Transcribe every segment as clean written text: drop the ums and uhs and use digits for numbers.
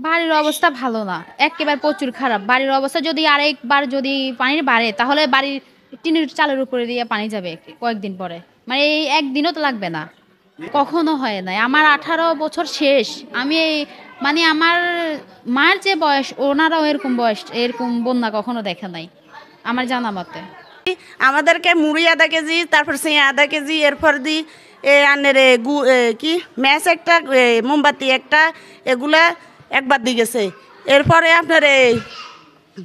বাড়ির অবস্থা ভালো না, একেবারে প্রচুর খারাপ। বাড়ির অবস্থা যদি আরেকবার যদি পানির বাড়ে তাহলে বাড়ির টিনের চালের উপরে দিয়ে পানি যাবে কয়েকদিন পরে, মানে এই একদিনও তো লাগবে না। কখনো হয় নাই। আমার 18 বছর শেষ। আমি মানে আমার মার যে বয়স ওনারাও এরকম বয়স এরকম বন্যা কখনো দেখে নাই আমার জানা মতে। আমাদেরকে মুড়ি আধা কেজি, তারপর সেই আধা কেজি, এরপর দিই আনের কি ম্যাচ একটা, মোমবাতি একটা, এগুলা একবার দিয়ে গেছে। এরপরে আপনার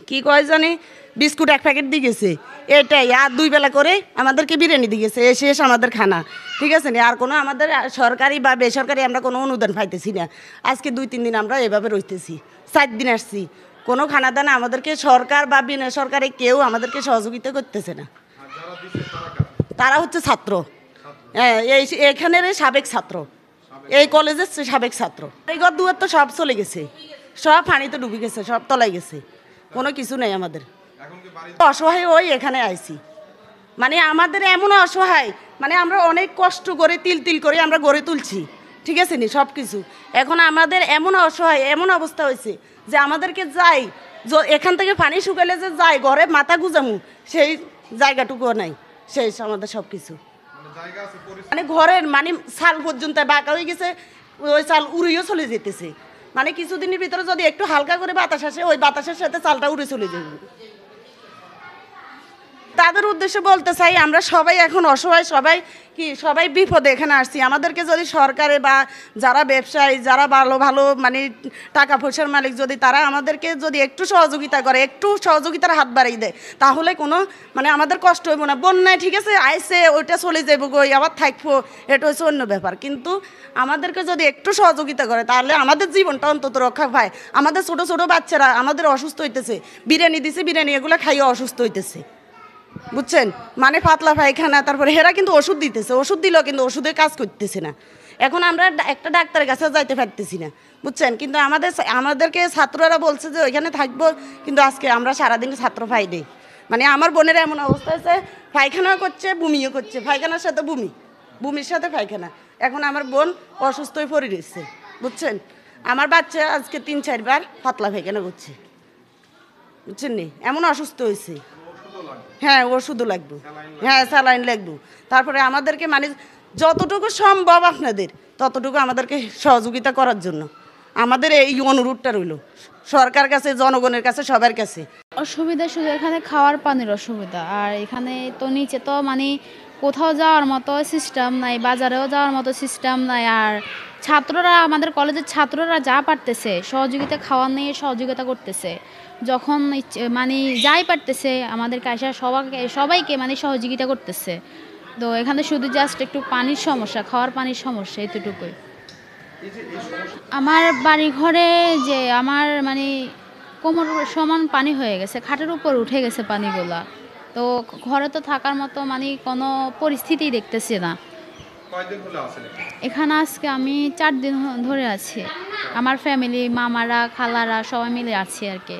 কি কয় জানি বিস্কুট এক প্যাকেট দিয়ে গেছে, এটাই। আর 2 বেলা করে আমাদেরকে বিরিয়ানি দিয়ে গেছে, এ শেষ আমাদের খানা। ঠিক আছে না? আর কোনো আমাদের সরকারি বা বেসরকারি আমরা কোনো অনুদান পাইতেছি না। আজকে 2-3 দিন আমরা এভাবে রইতেছি, 4 দিন আসছি, কোনো খানা দানা আমাদেরকে সরকার বা বিনা সরকারি কেউ আমাদেরকে সহযোগিতা করতেছে না। তারা হচ্ছে ছাত্র, হ্যাঁ, এখানের সাবেক ছাত্র, এই কলেজের সাবেক ছাত্র। এই ঘর দুয়ার তো সব চলে গেছে, সব পানিতে ডুবে গেছে, সব তলায় গেছে, কোনো কিছু নেই আমাদের। অসহায় ওই এখানে আইছি, মানে আমাদের এমন অসহায়, মানে আমরা অনেক কষ্ট করে তিল করে আমরা গড়ে তুলছি, ঠিক আছে নি সব কিছু। এখন আমাদের এমন অসহায় এমন অবস্থা হয়েছে যে আমাদেরকে যাই এখান থেকে পানি শুকালে যে যাই ঘরে মাথা গুজামু, সেই জায়গাটুকুও নাই, শেষ আমাদের সব কিছু। মানে ঘরের মানে চাল পর্যন্ত বাঁকা হয়ে গেছে, ওই চাল উড়িও চলে যেতেছে। মানে কিছুদিনের ভিতরে যদি একটু হালকা করে বাতাস আসে, ওই বাতাসের সাথে চালটা উড়ে চলে যাবে। তাদের উদ্দেশ্যে বলতে চাই, আমরা সবাই এখন অসহায়, সবাই বিপদে এখানে আসছি। আমাদেরকে যদি সরকারে বা যারা ব্যবসায়ী, যারা ভালো ভালো মানে টাকা পয়সার মালিক, যদি তারা আমাদেরকে যদি একটু সহযোগিতা করে, একটু সহযোগিতার হাত বাড়িয়ে দেয়, তাহলে কোনো মানে আমাদের কষ্ট হইব না। বন্যায় ঠিক আছে আইসে, ওইটা চলে যাবো গই, আবার থাকবো, এটা হচ্ছে অন্য ব্যাপার। কিন্তু আমাদেরকে যদি একটু সহযোগিতা করে তাহলে আমাদের জীবনটা অন্তত রক্ষা পায়। আমাদের ছোটো ছোটো বাচ্চারা আমাদের অসুস্থ হইতেছে, বিরিয়ানি দিছে, বিরিয়ানি এগুলো খাইয়ে অসুস্থ হইতেছে, বুঝছেন? মানে পাতলা পায়খানা, তারপরে হেরা কিন্তু ওষুধ দিতেছে, ওষুধ দিলেও কিন্তু ওষুধে কাজ করতেছে না। এখন আমরা একটা ডাক্তারের কাছে যাইতে পারতেছি না, বুঝছেন? কিন্তু আমাদেরকে ছাত্ররা বলছে যে ওইখানে থাকবো, কিন্তু আজকে আমরা সারাদিন ছাত্র পাই নেই। মানে আমার বোনের এমন অবস্থা আছে, পায়খানাও করছে, বমিও করছে, পায়খানার সাথে বমির সাথে পায়খানা। এখন আমার বোন অসুস্থ হয়ে পড়ে রয়েছে, বুঝছেন? আমার বাচ্চা আজকে 3-4 বার পাতলা পায়খানা করছে, বুঝছেন নি? এমন অসুস্থ হয়েছে। হ্যাঁ, ওষুধও লাগবে, হ্যাঁ স্যালাইন লাগবে। তারপরে আমাদেরকে মানে যতটুকু সম্ভব আপনাদের ততটুকু আমাদেরকে সহযোগিতা করার জন্য আমাদের এই অনুরোধটা রইল সরকার কাছে, জনগণের কাছে, সবার কাছে। অসুবিধা শুধু এখানে খাওয়ার পানির অসুবিধা। আর এখানে তো নিচে তো মানে কোথাও যাওয়ার মতো সিস্টেম নাই, বাজারেও যাওয়ার মতো সিস্টেম নাই। আর ছাত্ররা, আমাদের কলেজের ছাত্ররা যা পারতেছে সহযোগিতা, খাওয়ার নিয়ে সহযোগিতা করতেছে, যখন মানে যাই পারতেছে আমাদের কাছে সবাইকে মানে সহযোগিতা করতেছে। তো এখানে শুধু জাস্ট একটু পানির সমস্যা, খাওয়ার পানির সমস্যা, এতটুকুই। আমার বাড়ি ঘরে যে আমার মানে কোমর সমান পানি হয়ে গেছে, খাটের উপর উঠে গেছে পানিগুলা। তো ঘরে তো থাকার মতো মানে কোনো পরিস্থিতি দেখতেছি না। এখানে আজকে আমি 4 দিন ধরে আছি। আমার ফ্যামিলি, মামারা, খালারা সবাই মিলে আছি আর কি।